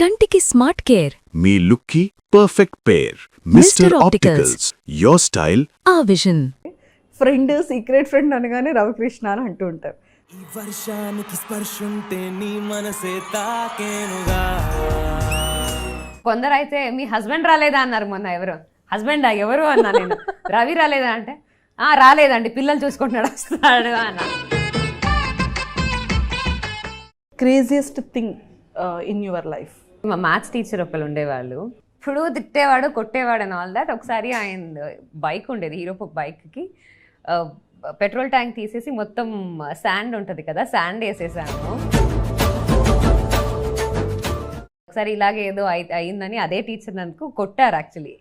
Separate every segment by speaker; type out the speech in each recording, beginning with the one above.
Speaker 1: కంటికి smart care
Speaker 2: మీ లుక్కి perfect pair mister opticals your style
Speaker 1: ఆ విజన్.
Speaker 3: ఫ్రెండ్ సీక్రెట్ ఫ్రెండ్ అనగానే రవికృష్ణ అని అంటూ ఉంటారు.
Speaker 4: ఈ వర్షానికి స్పర్శుంటే నీ మనసే తాకేనుగా.
Speaker 5: కొందరైతే మీ హస్బెండ్ రాలేదా అన్నారు మొన్న. ఎవరు హస్బెండా ఎవరు అన్నా నేను. రవి రాలేదా అంటే రాలేదండి పిల్లలు చూసుకుంటున్నాడు వస్తాడు అన్న.
Speaker 3: Craziest thing in your life?
Speaker 5: మా మ్యాథ్స్ టీచర్ ఒకళ్ళు ఉండేవాళ్ళు, ఇప్పుడు తిట్టేవాడు కొట్టేవాడు అండ్ ఆల్ దాట్. ఒకసారి ఆయన బైక్ ఉండేది, హీరో బైక్కి పెట్రోల్ ట్యాంక్ తీసేసి మొత్తం శాండ్ ఉంటుంది కదా, శాండ్ వేసేసాను. ఒకసారి ఇలాగే ఏదో అయిందని అదే టీచర్ నన్ను కొట్టారు. యాక్చువల్లీ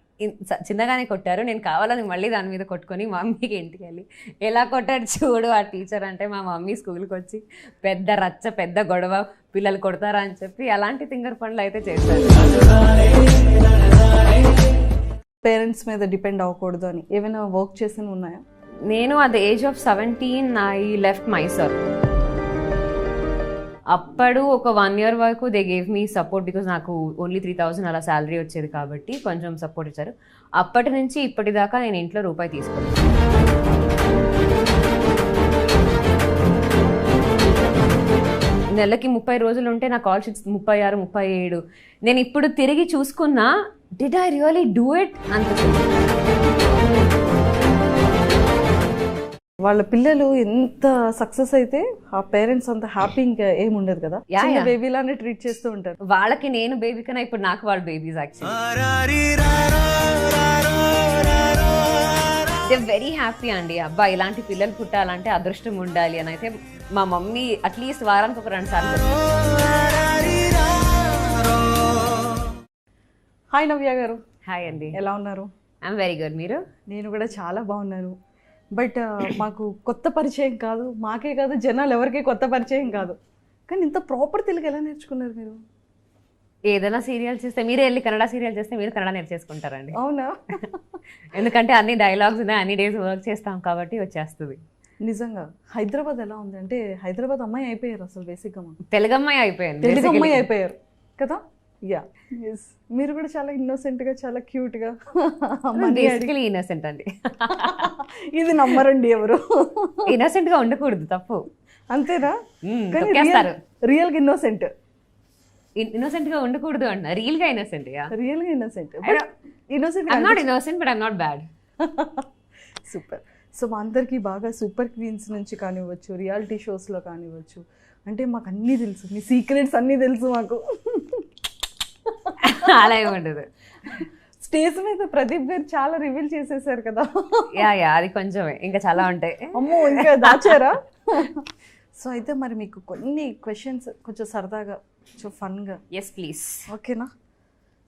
Speaker 5: చిన్నగానే కొట్టారు. నేను కావాలని మళ్ళీ దాని మీద కొట్టుకొని మా మమ్మీకి ఇంటికి వెళ్ళి ఎలా కొట్టాడు చూడు ఆ టీచర్ అంటే, మా మమ్మీ స్కూల్కి వచ్చి పెద్ద రచ్చ పెద్ద గొడవ, పిల్లలు కొడతారా అని చెప్పి అలాంటి తింగర్ పనులు అయితే చేశారు.
Speaker 3: పేరెంట్స్ మీద డిపెండ్ అవ్వకూడదు అని ఏమైనా వర్క్ చేసి ఉన్నాయా?
Speaker 5: నేను at the age of 17 I left Mysore. అప్పుడు ఒక 1 year వరకు they gave me support, because నాకు ఓన్లీ 3,000 అలా శాలరీ వచ్చేది కాబట్టి కొంచెం సపోర్ట్ ఇచ్చారు. అప్పటి నుంచి ఇప్పటిదాకా నేను ఇంట్లో రూపాయి తీసుకోలేదు. నెలకి 30 రోజులు ఉంటే నా కాల్ షీట్స్ 36, 37. నేను ఇప్పుడు తిరిగి చూసుకున్నా, did I really do it అనిపిస్తుంది.
Speaker 3: వాళ్ళ పిల్లలు ఎంత సక్సెస్ అయితే ఆ పేరెంట్స్ అంత హ్యాపీ ఇంకా ఏముండదు కదా, బేబీ లానే ట్రీట్ చేస్తూ ఉంటారు.
Speaker 5: వాళ్ళకి నేను బేబీ కన్నా ఇప్పుడు నాకు వాళ్ళు babies. Actually they very happy అండి. అబ్బా ఇలాంటి పిల్లలు పుట్టాలంటే అదృష్టం ఉండాలి అని అయితే మా మమ్మీ అట్లీస్ట్ వారానికి ఒక 2 సార్లు.
Speaker 3: హాయ్ నవ్య గారు.
Speaker 5: హాయ్ అండి,
Speaker 3: ఎలా ఉన్నారు?
Speaker 5: I'm very good. మీరు?
Speaker 3: నేను కూడా చాలా బాగున్నాను. బట్ మాకు కొత్త పరిచయం కాదు, మాకే కాదు జనాలు ఎవరికి కొత్త పరిచయం కాదు. కానీ ఇంత ప్రాపర్ తెలుగు ఎలా నేర్చుకున్నారు మీరు?
Speaker 5: ఏదైనా సీరియల్ చేస్తే మీరే వెళ్ళి కన్నడ సీరియల్ చేస్తే మీరు కన్నడ నేర్చేసుకుంటారండి.
Speaker 3: అవునా?
Speaker 5: ఎందుకంటే అన్ని డైలాగ్స్ ఉన్నాయి, అన్ని డేస్ వర్క్ చేస్తాం కాబట్టి వచ్చేస్తుంది.
Speaker 3: నిజంగా హైదరాబాద్ ఎలా ఉంది అంటే, హైదరాబాద్ అమ్మాయి అయిపోయారు అసలు బేసిక్గా.
Speaker 5: తెలుగు అమ్మాయి అయిపోయింది,
Speaker 3: తెలుగు అమ్మాయి అయిపోయారు కదా. యా, మీరు కూడా చాలా ఇన్నోసెంట్గా, చాలా క్యూట్గా.
Speaker 5: బేసికలీ ఇన్నోసెంట్ అండి.
Speaker 3: ఇది నమ్మరండి ఎవరు.
Speaker 5: ఇన్నోసెంట్ గా ఉండకూడదు, తప్పు.
Speaker 3: అంతేనా? రియల్ గా ఇన్నోసెంట్.
Speaker 5: ఇన్నోసెంట్ గా ఉండకూడదు అన్న, రియల్ గా ఇన్నోసెంట్.
Speaker 3: రియల్ గా innocent.
Speaker 5: I'm not innocent but I'm not bad.
Speaker 3: Super. So మా అందరికీ బాగా సూపర్ క్వీన్స్ నుంచి కానివ్వచ్చు, రియాలిటీ షోస్లో కానివ్వచ్చు, అంటే మాకు అన్నీ తెలుసు, మీ సీక్రెట్స్ అన్నీ తెలుసు మాకు.
Speaker 5: అలా ఏముండదు.
Speaker 3: స్టేజ్ మీద ప్రదీప్ గారు చాలా రివీల్ చేసేసారు కదా.
Speaker 5: యా అది కొంచెమే, ఇంకా చాలా ఉంటాయి.
Speaker 3: అమ్మో, ఇంకా దాచారా? సో అయితే మరి మీకు కొన్ని క్వశ్చన్స్ కొంచెం సరదాగా, కొంచెం ఫన్గా.
Speaker 5: Yes please.
Speaker 3: ఓకేనా?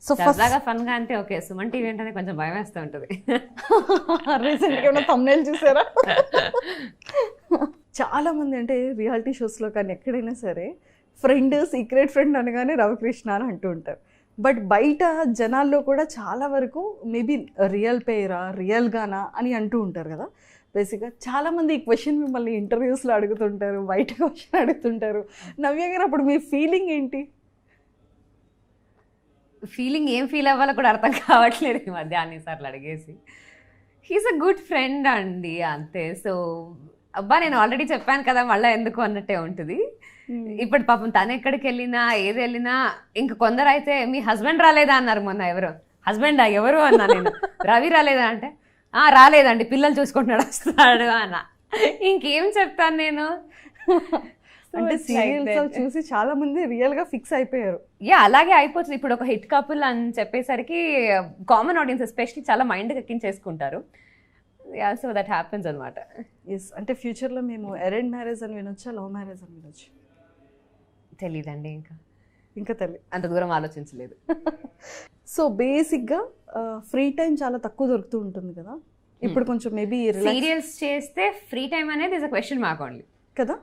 Speaker 3: సో
Speaker 5: సరదాగా ఫన్గా అంటే ఓకే. సుమన్ టీవీ అంటే కొంచెం భయం వేస్తూ ఉంటుంది.
Speaker 3: రీసెంట్గా ఉన్న thumbnail చూసారా? చాలా మంది అంటే రియాలిటీ షోస్లో కానీ ఎక్కడైనా సరే ఫ్రెండ్ సీక్రెట్ ఫ్రెండ్ అనగానే రవికృష్ణ అని అంటూ ఉంటారు. బట్ బయట జనాల్లో కూడా చాలా వరకు మేబీ రియల్ పేరా, రియల్గానా అని అంటూ ఉంటారు కదా. బేసిక్గా చాలామంది ఈ క్వశ్చన్ మిమ్మల్ని ఇంటర్వ్యూస్లో అడుగుతుంటారు, బయట క్వశ్చన్ అడుగుతుంటారు. నవ్య గారు, అప్పుడు మీ ఫీలింగ్ ఏంటి?
Speaker 5: ఫీలింగ్ ఏం ఫీల్ అవ్వాలో కూడా అర్థం కావట్లేదు ఈ మధ్య అన్నిసార్లు అడిగేసి. హీస్ అ గుడ్ ఫ్రెండ్ అండి, అంతే. సో అబ్బా నేను ఆల్రెడీ చెప్పాను కదా, మళ్ళీ ఎందుకు అన్నట్టే ఉంటుంది. ఇప్పుడు పాపం తను ఎక్కడికి వెళ్ళినా ఏది వెళ్ళినా, ఇంక కొందరైతే మీ హస్బెండ్ రాలేదా అన్నారు మొన్న. ఎవరు హస్బెండా ఎవరు అన్నా నేను. రవి రాలేదా అంటే రాలేదండి పిల్లలు చూసుకుంటున్నాడు వస్తాడు అన్న. ఇంకేం చెప్తాను నేను.
Speaker 3: అంటే సీరియల్స్ చూసి చాలా మంది రియల్ గా ఫిక్స్ అయిపోయారు.
Speaker 5: యా, అలాగే అయిపోతుంది. ఇప్పుడు ఒక హిట్ కపుల్ అని చెప్పేసరికి కామన్ ఆడియన్స్ ఎస్పెషల్లీ చాలా మైండ్కి ఎక్కించేసుకుంటారు. యా, సో దట్ హ్యాపెన్స్ అనమాట.
Speaker 3: ఎస్. అంటే ఫ్యూచర్లో మేము అరేంజ్ మ్యారేజ్ అని వినొచ్చా, లవ్ మ్యారేజ్ అని వినొచ్చు?
Speaker 5: తెలీదండి, ఇంకా అంత దూరం ఆలోచించలేదు.
Speaker 3: సో బేసిక్గా ఫ్రీ టైం చాలా తక్కువ దొరుకుతూ ఉంటుంది కదా ఇప్పుడు. కొంచెం మేబీ
Speaker 5: సీరియల్స్ చేస్తే ఫ్రీ టైం అనేది is a question mark only
Speaker 3: కదా.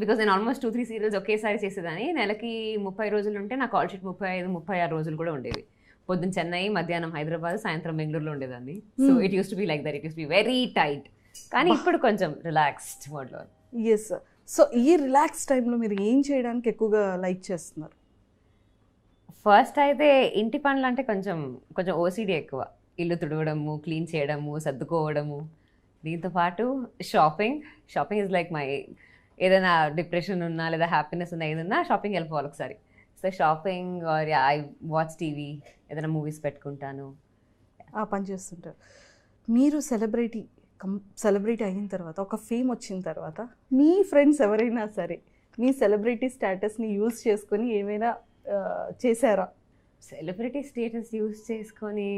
Speaker 5: బికాజ్ నేను ఆల్మోస్ట్ 2-3 సీరియల్స్ ఒకేసారి చేసేదాన్ని. నెలకి 30 రోజులు ఉంటే నా కాల్ షీట్ 35-36 రోజులు కూడా ఉండేవి. పొద్దున్న చెన్నై, మధ్యాహ్నం హైదరాబాద్, సాయంత్రం బెంగళూరులో ఉండేదాన్ని. So it use to be like that, it use be very tight. కానీ ఇప్పుడు కొంచెం రిలాక్స్డ్ మోడ్లో.
Speaker 3: ఎస్. సో ఈ రిలాక్స్ టైంలో మీరు ఏం చేయడానికి ఎక్కువగా లైక్ చేస్తున్నారు?
Speaker 5: ఫస్ట్ అయితే ఇంటి పనులు అంటే కొంచెం కొంచెం ఓసిడి ఎక్కువ. ఇల్లు తుడవడము, క్లీన్ చేయడము, సర్దుకోవడము. దీంతో పాటు షాపింగ్ ఇస్ లైక్ మై, ఏదైనా డిప్రెషన్ ఉన్నా లేదా హ్యాపీనెస్ ఉన్నా ఏదన్నా షాపింగ్ వెళ్ళిపోవాలి ఒకసారి. So shopping or I watch TV, ఏదైనా మూవీస్ పెట్టుకుంటాను.
Speaker 3: ఆ పని చేస్తుంటారు. మీరు సెలబ్రిటీ అయిన తర్వాత, ఒక ఫేమ్ వచ్చిన తర్వాత మీ ఫ్రెండ్స్ ఎవరైనా సరే మీ సెలబ్రిటీ స్టేటస్ని యూజ్ చేసుకొని ఏమైనా చేశారా?
Speaker 5: సెలబ్రిటీ స్టేటస్ యూజ్ చేసుకొని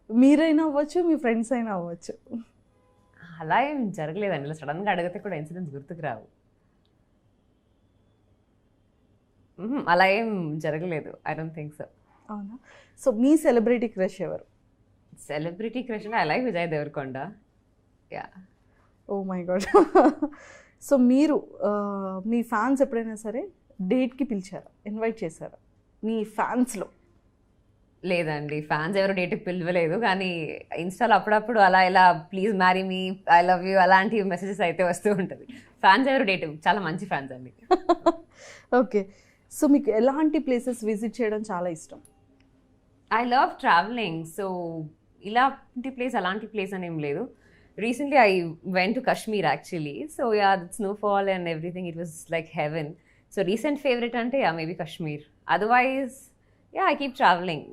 Speaker 3: మీరైనా అవ్వచ్చు, మీ ఫ్రెండ్స్ అయినా అవ్వచ్చు.
Speaker 5: అలా ఏం జరగలేదండి. ఇలా సడన్గా అడిగితే కూడా ఇన్సిడెంట్స్ గుర్తుకు రావు. అలా ఏం జరగలేదు. I don't think so.
Speaker 3: అవునా? సో మీ సెలబ్రిటీ క్రష్ ఎవరు?
Speaker 5: సెలబ్రిటీ క్రష్ అంటే I like Vijay Deverakonda. Yeah.
Speaker 3: Oh my god. So మీరు మీ ఫ్యాన్స్ ఎప్పుడైనా సరే డేట్కి పిలిచారా, ఇన్వైట్ చేశారా మీ ఫ్యాన్స్లో?
Speaker 5: లేదండి, ఫ్యాన్స్ ఎవరు డేట్కి పిలవలేదు. కానీ ఇన్స్టాలో అప్పుడప్పుడు అలా ఇలా please marry me, I love you అలాంటి మెసేజెస్ అయితే వస్తూ ఉంటుంది. ఫ్యాన్స్ ఎవరు డేట్, చాలా మంచి ఫ్యాన్స్ అండి.
Speaker 3: ఓకే. సో మీకు ఎలాంటి ప్లేసెస్ విజిట్ చేయడం చాలా ఇష్టం?
Speaker 5: I love travelling. సో ఇలాంటి ప్లేస్ అలాంటి ప్లేస్ అని ఏం లేదు. Recently I went to Kashmir actually. So yeah, snowfall and everything, it was like heaven. So recent favourite అంటే yeah maybe Kashmir. Otherwise yeah I keep travelling.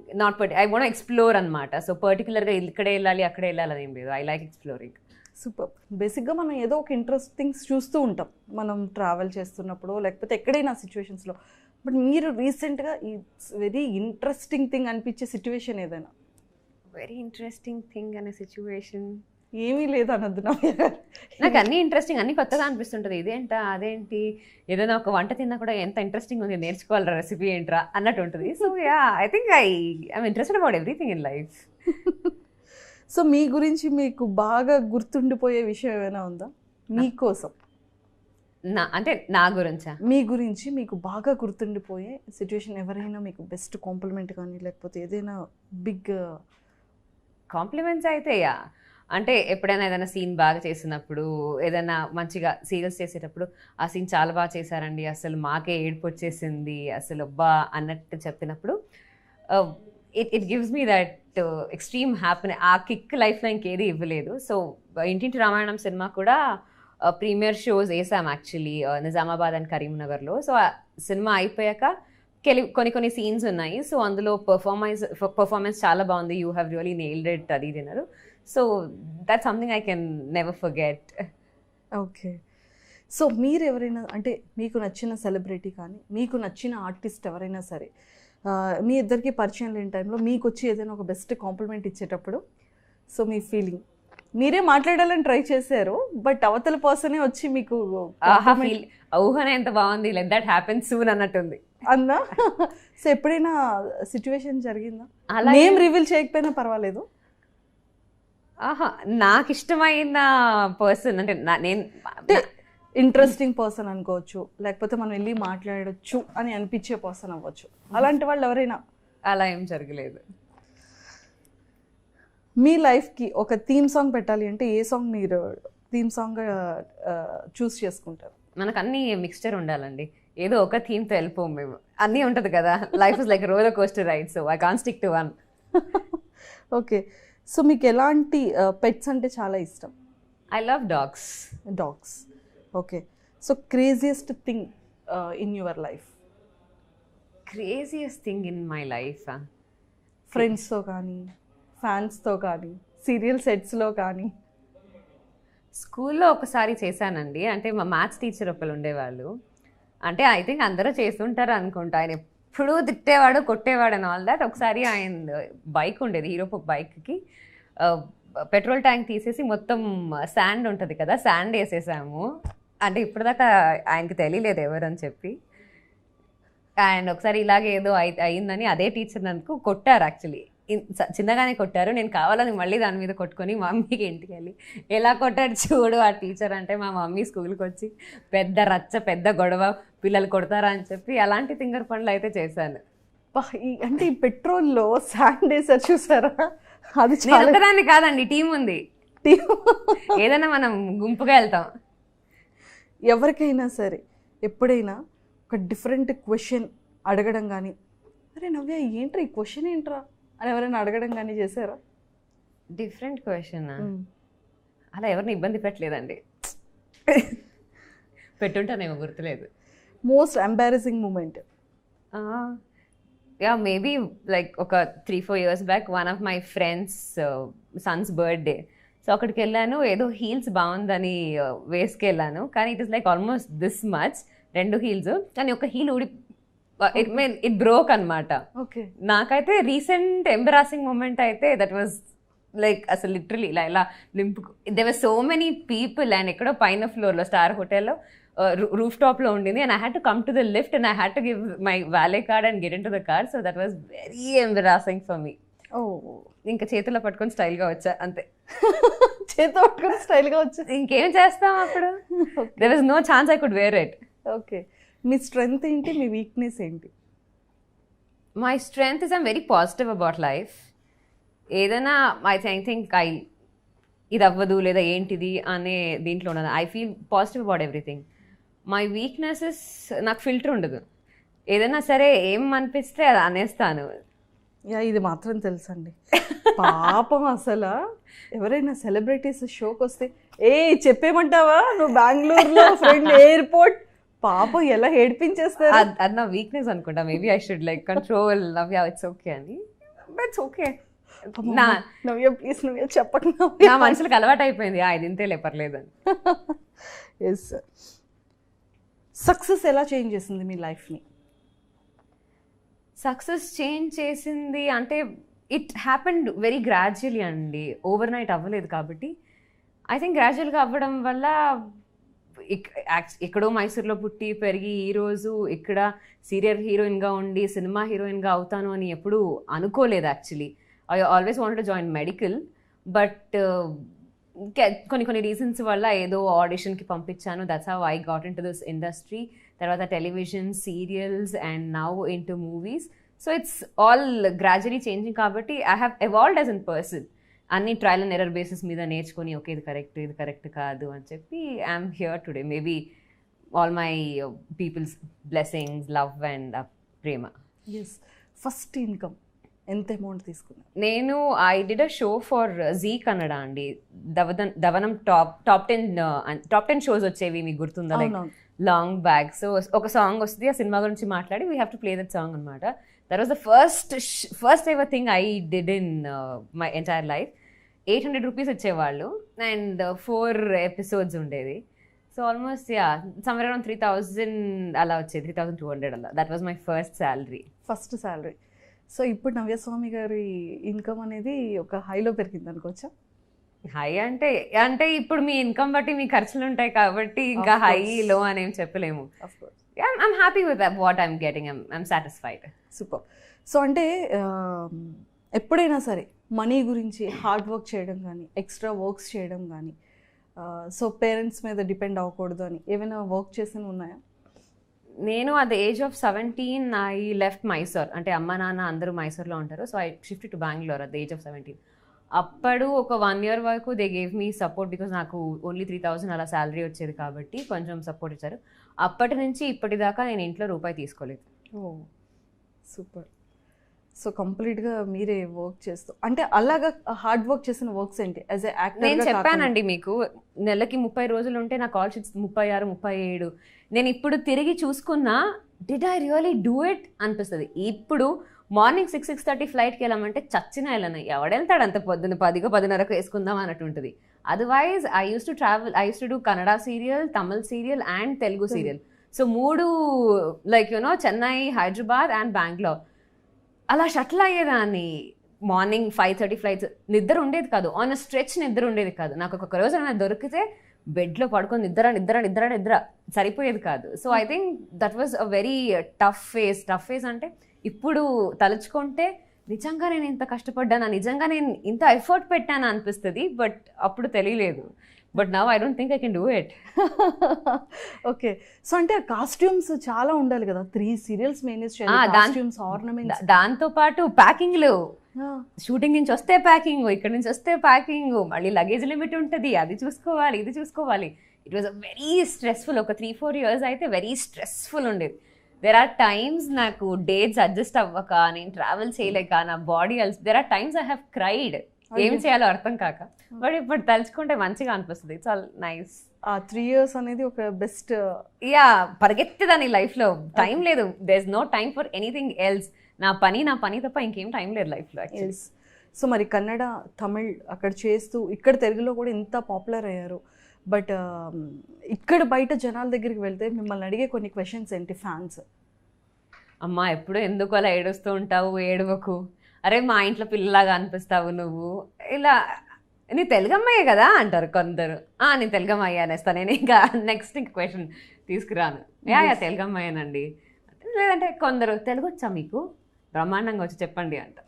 Speaker 5: I want explore అనమాట. So పర్టికులర్గా ఇక్కడే వెళ్ళాలి అక్కడే వెళ్ళాలి అని ఏం లేదు. I like exploring.
Speaker 3: సూపర్. బేసిక్గా మనం ఏదో ఒక ఇంట్రెస్టింగ్స్ చూస్తూ ఉంటాం మనం ట్రావెల్ చేస్తున్నప్పుడు, లేకపోతే ఎక్కడైనా సిచ్యువేషన్స్లో. బట్ మీరు రీసెంట్గా ఇట్స్ వెరీ ఇంట్రెస్టింగ్ థింగ్ అనిపించే సిచ్యువేషన్ ఏదైనా?
Speaker 5: వెరీ ఇంట్రెస్టింగ్ థింగ్ అనే సిచ్యువేషన్
Speaker 3: ఏమీ లేదు అనొద్దు.
Speaker 5: నాకు అన్నీ ఇంట్రెస్టింగ్, అన్నీ కొత్తగా అనిపిస్తుంటుంది. ఇదేంటా అదేంటి, ఏదైనా ఒక వంట తిన్నా కూడా ఎంత ఇంట్రెస్టింగ్ ఉంది, నేర్చుకోవాలరా రెసిపీ ఏంట్రా అన్నట్టు ఉంటుంది. So yeah I think I'm interested about everything in life.
Speaker 3: So మీ గురించి మీకు బాగా గుర్తుండిపోయే విషయం ఏమైనా ఉందా మీకోసం?
Speaker 5: నా గురించా?
Speaker 3: మీ గురించి మీకు బాగా గుర్తుండిపోయే సిచ్యువేషన్, ఎవరైనా మీకు బెస్ట్ కాంప్లిమెంట్ కానీ లేకపోతే ఏదైనా బిగ్
Speaker 5: కాంప్లిమెంట్స్ అయితే యా, అంటే ఎప్పుడైనా ఏదైనా సీన్ బాగా చేసినప్పుడు, ఏదైనా మంచిగా సీరియల్స్ చేసేటప్పుడు ఆ సీన్ చాలా బాగా చేశారండి, అసలు మాకే ఏడుపు వచ్చేసింది, అసలు అబ్బా అన్నట్టు చెప్పినప్పుడు it gives me that extreme happiness. ఆ కిక్ లైఫ్లో ఇంకేది ఇవ్వలేదు. సో ఇంటింటి రామాయణం సినిమా కూడా ప్రీమియర్ షోస్ వేసాం యాక్చువల్లీ నిజామాబాద్ అండ్ కరీంనగర్లో. సో ఆ సినిమా అయిపోయాక కొన్ని సీన్స్ ఉన్నాయి. సో అందులో పర్ఫార్మెన్స్ చాలా బాగుంది, you have really nailed it అది తిన్నారు. So that's something I can never forget.
Speaker 3: Okay. So మీరు ఎవరైనా, అంటే మీకు నచ్చిన సెలబ్రిటీ కానీ మీకు నచ్చిన ఆర్టిస్ట్ ఎవరైనా సరే మీ ఇద్దరికి పరిచయం లేని టైంలో మీకు వచ్చి ఏదైనా ఒక బెస్ట్ కాంప్లిమెంట్ ఇచ్చేటప్పుడు, సో మీ ఫీలింగ్, మీరే మాట్లాడాలని ట్రై చేశారు బట్ అవతల పర్సనే వచ్చి మీకు
Speaker 5: ఊహన ఎంత బాగుంది, లెట్ దట్ హ్యాపెన్ సూన్ అన్నట్టుంది
Speaker 3: అన్నా? సో ఎప్పుడైనా సిచ్యువేషన్ జరిగిందా? నేమ్ రివీల్ చేయకపోయినా పర్వాలేదు.
Speaker 5: నాకు ఇష్టమైన పర్సన్ అంటే నేను
Speaker 3: ఇంట్రెస్టింగ్ పర్సన్ అనుకోవచ్చు, లేకపోతే మనం వెళ్ళి మాట్లాడచ్చు అని అనిపించే పర్సన్ అవ్వచ్చు. అలాంటి వాళ్ళు ఎవరైనా?
Speaker 5: అలా ఏం జరగలేదు.
Speaker 3: మీ లైఫ్కి ఒక థీమ్ సాంగ్ పెట్టాలి అంటే ఏ సాంగ్ మీరు థీమ్ సాంగ్గా చూస్ చేసుకుంటారు?
Speaker 5: మనకు అన్ని మిక్స్చర్ ఉండాలండి, ఏదో ఒక థీమ్తో వెళ్ళిపోం మేము. అన్నీ ఉంటుంది కదా, life is like roller coaster ride, so I can't stick to one.
Speaker 3: Okay. So మీకు ఎలాంటి పెట్స్ అంటే చాలా ఇష్టం?
Speaker 5: I love dogs.
Speaker 3: Dogs. Okay. So craziest thing in your life?
Speaker 5: Craziest thing in my life
Speaker 3: ఫ్రెండ్స్తో కానీ, ఫ్యాన్స్తో కానీ, serial సెట్స్లో కానీ?
Speaker 5: స్కూల్లో ఒకసారి చేశానండి. అంటే మా మ్యాథ్స్ టీచర్ ఒకళ్ళు ఉండేవాళ్ళు, అంటే ఐ థింక్ అందరూ చేస్తుంటారు అనుకుంటా. ఆయన ఎప్పుడూ తిట్టేవాడు, కొట్టేవాడు అండ్ ఆల్ దాట్. ఒకసారి ఆయన బైక్ ఉండేది, హీరో బైక్కి పెట్రోల్ ట్యాంక్ తీసేసి మొత్తం శాండ్ ఉంటుంది కదా, శాండ్ వేసేసాము. అంటే ఇప్పటిదాకా ఆయనకి తెలియలేదు ఎవరని చెప్పి. అండ్ ఒకసారి ఇలాగే ఏదో అయిందని అదే టీచర్ నన్ను కొట్టారు. యాక్చువల్లీ చిన్నగానే కొట్టారు, నేను కావాలని మళ్ళీ దాని మీద కొట్టుకొని మా మమ్మీకి ఇంటికి వెళ్ళి ఎలా కొట్టాడు చూడు ఆ టీచర్ అంటే, మా మమ్మీ స్కూల్కి వచ్చి పెద్ద రచ్చ, పెద్ద గొడవ, పిల్లలు కొడతారా అని చెప్పి అలాంటి తింగర్ పనులు అయితే చేశాను.
Speaker 3: అంటే ఈ పెట్రోల్లో శాండ్ వేసారు చూసారా? అది
Speaker 5: నేను ఒకదాన్ని కాదండి, టీం ఉంది. ఏదైనా మనం గుంపుగా వెళ్తాం.
Speaker 3: ఎవరికైనా సరే ఎప్పుడైనా ఒక డిఫరెంట్ క్వశ్చన్ అడగడం కానీ, అరే అరే నవ్య ఏంట్రా ఈ క్వశ్చన్ ఏంట్రా అని ఎవరైనా అడగడం కానీ చేశారా?
Speaker 5: Different question. అలా ఎవరిని ఇబ్బంది పెట్టలేదండి. పెట్టుంటానేమో గుర్తులేదు.
Speaker 3: Most embarrassing moment?
Speaker 5: Yeah maybe like ఒక 3-4 years back one of my friend's son's birthday. So అక్కడికి వెళ్ళాను, ఏదో హీల్స్ బాగుందని వేసుకెళ్ళాను, కానీ it is like almost this much 2 heels, కానీ ఒక హీల్ ఊడి ఇట్ బ్రోక్ అనమాట.
Speaker 3: ఓకే.
Speaker 5: నాకైతే రీసెంట్ ఎంబరాసింగ్ మూమెంట్ అయితే దట్ వాజ్ లైక్ అసలు లిటరలీ ఇలా limp. There were so many people and ఎక్కడో పైన ఫ్లోర్లో స్టార్ హోటల్లో రూఫ్ టాప్లో ఉండింది, and I had to come to the lift and I had to give my valet card and get into the car. So that was very embarrassing for me.
Speaker 3: ఓ,
Speaker 5: ఇంకా చేతిలో పట్టుకొని స్టైల్గా వచ్చా అంతే.
Speaker 3: చేతితో పట్టుకొని స్టైల్గా వచ్చా,
Speaker 5: ఇంకేం చేస్తాం అప్పుడు. There was no chance I could wear it.
Speaker 3: Okay. మీ స్ట్రెంగ్త్ ఏంటి, మీ వీక్నెస్ ఏంటి?
Speaker 5: My strength is I'm very positive about life. ఏదైనా ఐ థింక్ ఇది అవ్వదు లేదా ఏంటిది అనే దీంట్లో ఉన్నది. I feel positive about everything. My weaknesses, నాకు ఫిల్టర్ ఉండదు. ఏదైనా సరే ఏం అనిపిస్తే అది అనేస్తాను.
Speaker 3: యా, ఇది మాత్రం తెలుసండి. పాపం అసలు ఎవరైనా సెలబ్రిటీస్ షోకి వస్తే చెప్పేమంటావా నువ్వు బెంగళూరులో ఫ్రెండ్ ఎయిర్పోర్ట్, పాపం ఎలా ఏడిపించేస్తారు.
Speaker 5: అది నా వీక్నెస్ అనుకుంటా. Maybe I should like control Navya, it's okay అని. It's okay.
Speaker 3: Navya please Navya చెప్పకు.
Speaker 5: నా మనుషులకు అలవాటు అయిపోయింది ఇది ఇంతే లేపర్లేదని.
Speaker 3: Yes sir. సక్సెస్ ఎలా చేంజ్ చేసింది మీ లైఫ్ని?
Speaker 5: సక్సెస్ చేంజ్ చేసింది అంటే ఇట్ హ్యాపెండ్ వెరీ గ్రాడ్యువలీ అండి, ఓవర్ నైట్ అవ్వలేదు. కాబట్టి ఐ థింక్ గ్రాడ్యువల్గా అవ్వడం వల్ల ఎక్కడో మైసూర్లో పుట్టి పెరిగి ఈరోజు ఇక్కడ సీరియల్ హీరోయిన్గా ఉండి సినిమా హీరోయిన్గా అవుతాను అని ఎప్పుడూ అనుకోలేదు. Actually I always wanted to join medical, but కొన్ని రీజన్స్ వల్ల ఏదో ఆడిషన్కి పంపించాను. That's how I got into this industry. తర్వాత television, serials and now into movies. So it's all gradually changing. కాబట్టి I have evolved as an person. అన్ని trial and error basis మీద నేర్చుకొని okay ఇది correct కాదు అని చెప్పి I'm here today. Maybe all my peoples blessings, love and Prema.
Speaker 3: Yes. First income ఎంత amount తీసుకున్నారు?
Speaker 5: నేను I did a show for Zee Kannada అండి. దవనం టాప్ 10 షోస్ వచ్చేవి, మీకు గుర్తుందా? Like long back. సో ఒక సాంగ్ వస్తుంది, ఆ సినిమా గురించి మాట్లాడి we have to play that song అనమాట. That was the first ever thing I did in my entire life. 800 rupees ఇచ్చేవాళ్ళు అండ్ 4 episodes ఉండేది. సో ఆల్మోస్ట్ సమ్వేర్ అరౌండ్ 3000 అలా వచ్చేది, 3200 అలా. That was my first salary. So ఇప్పుడు నవ్యస్వామి గారి income అనేది ఒక హైలో పెరిగింది అనుకోవచ్చా? హై అంటే ఇప్పుడు మీ ఇన్కమ్ బట్టి మీ ఖర్చులు ఉంటాయి కాబట్టి ఇంకా హై లో అని ఏం చెప్పలేము. I'm happy with what I'm getting. I'm satisfied.
Speaker 3: Super. So అంటే ఎప్పుడైనా సరే మనీ గురించి హార్డ్ వర్క్ చేయడం కానీ, ఎక్స్ట్రా వర్క్స్ చేయడం కానీ, సో పేరెంట్స్ మీద డిపెండ్ అవ్వకూడదు అని ఏమైనా వర్క్ చేసినవి ఉన్నాయా?
Speaker 5: నేను at the age of 17 I left Mysore. అంటే అమ్మ నాన్న అందరూ మైసూర్లో ఉంటారు. So I shift to Bengaluru at the age of 17. అప్పుడు ఒక 1 year వరకు they gave me support because నాకు ఓన్లీ 3000 అలా శాలరీ వచ్చేది కాబట్టి కొంచెం సపోర్ట్ ఇచ్చారు. అప్పటి నుంచి ఇప్పటిదాకా నేను ఇంట్లో రూపాయి తీసుకోలేదు.
Speaker 3: ఓ సూపర్. సో కంప్లీట్గా మీరే వర్క్ చేస్తూ, అంటే అలాగా హార్డ్ వర్క్ చేసిన వర్క్స్ ఏంటి యాజ్ ఎ యాక్టర్?
Speaker 5: నేను చెప్పానండి మీకు, నెలకి 30 రోజులు ఉంటే నా కాల్ షీట్స్ 36, 37. నేను ఇప్పుడు తిరిగి చూసుకున్నా did I really do it అనిపిస్తుంది. ఇప్పుడు మార్నింగ్ 6-6:30 ఫ్లైట్కి వెళ్ళామంటే చచ్చిన వెళ్ళను. ఎవడెళ్తాడు అంత పొద్దున్న 10 10:30 వేసుకుందాం అన్నట్టు ఉంటుంది. Otherwise I use to travel. I use to do Kannada serial, Tamil serial and Telugu serial. So 3 like Chennai, Hyderabad and Bengaluru అలా షటిల్ అయ్యేదాన్ని. Morning 5:30 flights. నిద్ర ఉండేది కాదు, ఆన్ అ స్ట్రెచ్ నిద్ర ఉండేది కాదు. నాకు ఒక రోజు నాకు దొరికితే బెడ్లో పడుకొని నిద్ర సరిపోయేది కాదు. So I think that was a very tough phase. అంటే ఇప్పుడు తలుచుకుంటే నిజంగా నేను ఇంత కష్టపడ్డానా, నిజంగా నేను ఇంత ఎఫర్ట్ పెట్టానా అనిపిస్తుంది. బట్ అప్పుడు తెలియలేదు. But now I don't think I can do it.
Speaker 3: Okay. So అంటే ఆ కాస్ట్యూమ్స్ చాలా ఉండాలి కదా, 3 సీరియల్స్ మేనేజ్ చేయాలి, కాస్ట్యూమ్స్, ఆర్నమెంట్స్,
Speaker 5: దాంతో పాటు ప్యాకింగ్లు. షూటింగ్ నుంచి వస్తే ప్యాకింగ్, ఇక్కడ నుంచి వస్తే ప్యాకింగ్, మళ్ళీ లగేజ్ లిమిట్ ఉంటుంది, అది చూసుకోవాలి, ఇది చూసుకోవాలి. It was a very stressful. ఒక 3-4 years అయితే వెరీ స్ట్రెస్ఫుల్ ఉండేది. దెర్ ఆర్ టైమ్స్ నాకు డేట్స్ అడ్జస్ట్ అవ్వక, నేను ట్రావెల్ చేయలేక, నా body there are times I have cried, ఏం చేయాలో అర్థం కాక. బట్ ఇప్పుడు తలుచుకుంటే మంచిగా అనిపిస్తుంది. It's all nice.
Speaker 3: ఆ 3 years అనేది ఒక బెస్ట్.
Speaker 5: యా, పరిగెత్తేదాన్ని లైఫ్లో, టైం లేదు. There is no time for anything else. నా పని తప్ప ఇంకేం టైం లేదు లైఫ్లో యాక్చువల్లీ.
Speaker 3: సో మరి కన్నడ, తమిళ్ అక్కడ చేస్తూ ఇక్కడ తెలుగులో కూడా ఇంత పాపులర్ అయ్యారు. బట్ ఇక్కడ బయట జనాల దగ్గరికి వెళ్తే మిమ్మల్ని అడిగే కొన్ని క్వశ్చన్స్ ఏంటి ఫ్యాన్స్?
Speaker 5: అమ్మా ఎప్పుడు ఎందుకు అలా ఏడుస్తూ ఉంటావు, ఏడవకు, అరే మా ఇంట్లో పిల్లలాగా అనిపిస్తావు నువ్వు, ఇలా నీ తెలుగమ్మాయే కదా అంటారు కొందరు. నేను తెలుగమ్మాయి అనేస్తాను నేను. ఇంకా నెక్స్ట్ క్వశ్చన్ తీసుకురాను. యా తెలుగమ్మాయేనండి. లేదంటే కొందరు తెలుగు వచ్చా మీకు, బ్రహ్మాండంగా వచ్చి చెప్పండి అంట.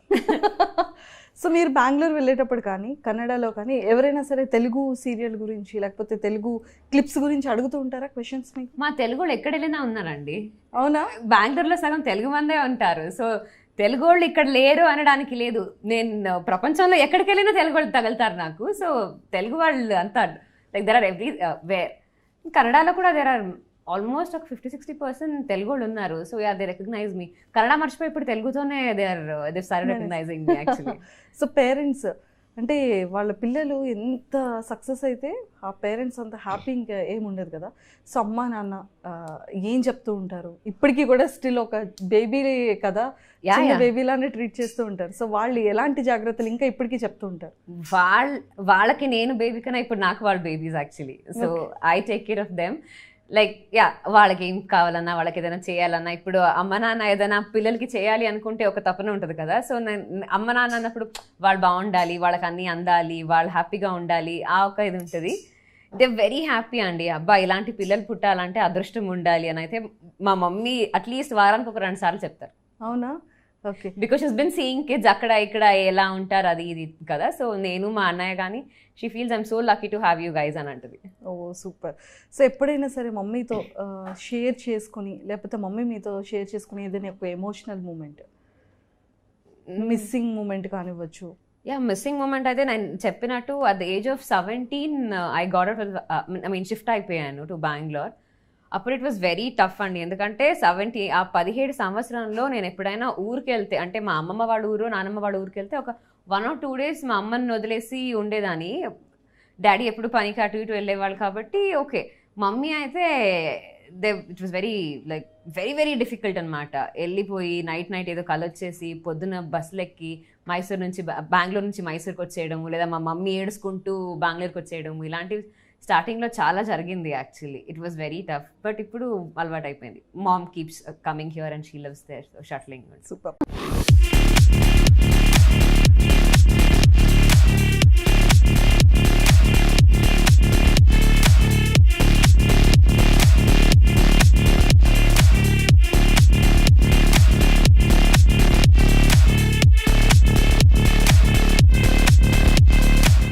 Speaker 3: సో మీరు బెంగళూరు వెళ్ళేటప్పుడు కానీ కన్నడలో కానీ ఎవరైనా సరే తెలుగు సీరియల్ గురించి లేకపోతే తెలుగు క్లిప్స్ గురించి అడుగుతూ ఉంటారా క్వశ్చన్స్ మీకు?
Speaker 5: మా తెలుగుళ్ళు ఎక్కడ వెళ్ళినా ఉన్నారండి.
Speaker 3: అవునా?
Speaker 5: బెంగళూరులో సగం తెలుగు మందే ఉంటారు. సో తెలుగు వాళ్ళు ఇక్కడ లేరు అనడానికి లేదు. నేను ప్రపంచంలో ఎక్కడికి వెళ్ళినా తెలుగు వాళ్ళు తగులుతారు నాకు. సో తెలుగు వాళ్ళు అంతా like there are everywhere. కన్నడలో కూడా దెర్ ఆర్ ఆల్మోస్ట్ ఒక 50-60% తెలుగు వాళ్ళు ఉన్నారు. So yeah, they recognise me. Kannada మర్చిపోయి ఇప్పుడు తెలుగుతోనే they started recognising me actually.
Speaker 3: So parents అంటే వాళ్ళ పిల్లలు ఎంత సక్సెస్ అయితే ఆ పేరెంట్స్ అంత హ్యాపీ ఇంకా ఏముండదు కదా. సో అమ్మ నాన్న ఏం చెప్తూ ఉంటారు? ఇప్పటికీ కూడా స్టిల్ ఒక బేబీ కదా, బేబీలానే ట్రీట్ చేస్తూ ఉంటారు. సో వాళ్ళు ఎలాంటి జాగ్రత్తలు ఇంకా ఇప్పటికీ చెప్తూ ఉంటారు?
Speaker 5: వాళ్ళకి నేను బేబీ కన్నా ఇప్పుడు నాకు వాళ్ళు babies actually. So I take care of them. Like yeah, వాళ్ళకి ఏం కావాలన్నా, వాళ్ళకి ఏదైనా చేయాలన్నా, ఇప్పుడు అమ్మ నాన్న ఏదైనా పిల్లలకి చేయాలి అనుకుంటే ఒక తపన ఉంటుంది కదా. సో నేను అమ్మ నాన్న అన్నప్పుడు వాళ్ళు బాగుండాలి, వాళ్ళకి అన్నీ అందాలి, వాళ్ళు హ్యాపీగా ఉండాలి, ఆ ఒక ఇది ఉంటుంది. దే వెరీ హ్యాపీ అండి. అబ్బా ఇలాంటి పిల్లలు పుట్టాలంటే అదృష్టం ఉండాలి అని అయితే మా మమ్మీ అట్లీస్ట్ వారానికి ఒక 2 సార్లు చెప్తారు.
Speaker 3: అవునా? Okay.
Speaker 5: Because she's been seeing kids అక్కడ ఇక్కడ ఎలా ఉంటారు అది ఇది కదా. సో నేను మా అన్నయ్య కానీ she feels I'm so lucky to have you guys అని అంటుంది.
Speaker 3: ఓ సూపర్. సో ఎప్పుడైనా సరే మమ్మీతో షేర్ చేసుకుని లేకపోతే మమ్మీ మీతో షేర్ చేసుకుని ఏదైనా ఒక ఎమోషనల్ మూమెంట్, మిస్సింగ్ మూమెంట్ కానివ్వచ్చు?
Speaker 5: యా, మిస్సింగ్ మూమెంట్ అయితే నేను చెప్పినట్టు at the age of 17 I got out shift అయిపోయాను టు బెంగళూరు. అప్పుడు ఇట్ వాస్ వెరీ టఫ్ అండి. ఎందుకంటే 17 సంవత్సరంలో నేను ఎప్పుడైనా ఊరికి వెళ్తే, అంటే మా అమ్మమ్మ వాళ్ళ ఊరు నానమ్మ వాళ్ళ ఊరికి వెళ్తే ఒక 1 or 2 days మా అమ్మని వదిలేసి ఉండేదాన్ని. డాడీ ఎప్పుడు పనికి అటు ఇటు వెళ్ళేవాళ్ళు కాబట్టి ఓకే. మమ్మీ అయితే it was very very difficult అనమాట. వెళ్ళిపోయి నైట్ ఏదో కలొచ్చేసి పొద్దున బస్సులు ఎక్కి బెంగళూరు నుంచి మైసూర్కి వచ్చేయడము, లేదా మా మమ్మీ ఏడుచుకుంటూ బెంగళూరుకి వచ్చేయడము, ఇలాంటివి స్టార్టింగ్లో చాలా జరిగింది actually. It was very tough. But ఇప్పుడు అలవాటు అయిపోయింది. Mom keeps coming here and she loves their shuttling.
Speaker 3: Super.